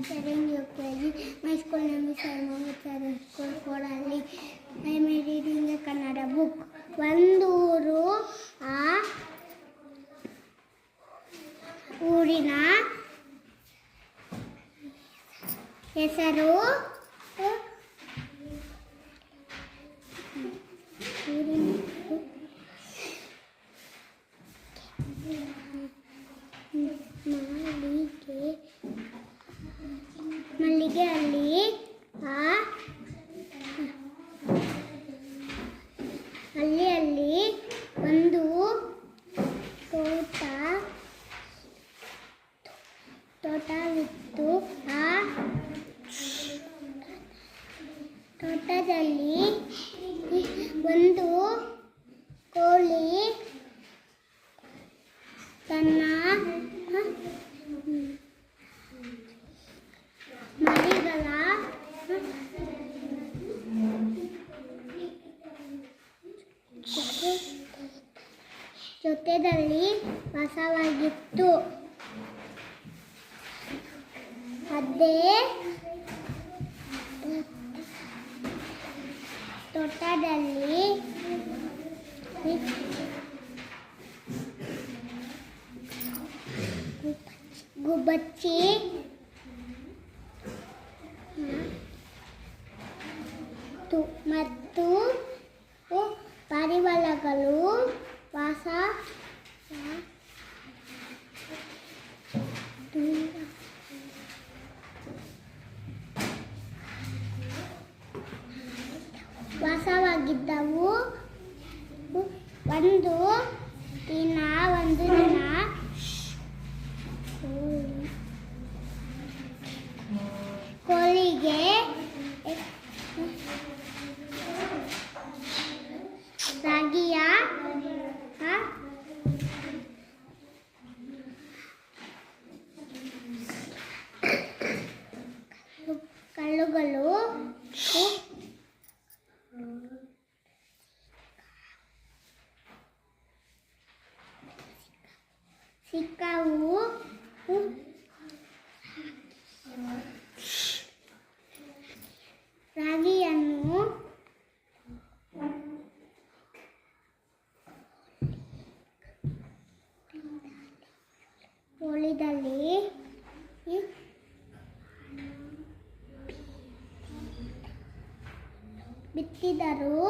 studying UKG. My school name is Sarma School for Ali. I am reading a Kannada book. ಒಂದೂರು ಆ ಊರಿನ ಹೆಸರು ಮಲ್ಲಿಗೆ. ಅಲ್ಲಿ ಒಂದು ತೋಟವಿತ್ತು. ಆ ತೋಟದಲ್ಲಿ ಒಂದು ಕೋಳಿ ತನ್ನ ಮರಿಗಳ ಜೊತೆಯಲ್ಲಿ ವಾಸವಾಗಿತ್ತು. ಅದೇ ತೋಟದಲ್ಲಿ ಗುಬ್ಬಚ್ಚಿ ಮತ್ತು ಪಾರಿವಾಳಗಳು ವಾಸವಾಗಿದ್ದವು. ಒಂದು ದಿನ ಕೋಳಿಗೆ ರಾಗಿಯ ಕಲ್ಲುಗಳು ಸಿಕ್ಕವು. ರಾಗಿಯನ್ನು ಹೊಲದಲ್ಲಿ ಬಿತ್ತಿದರು.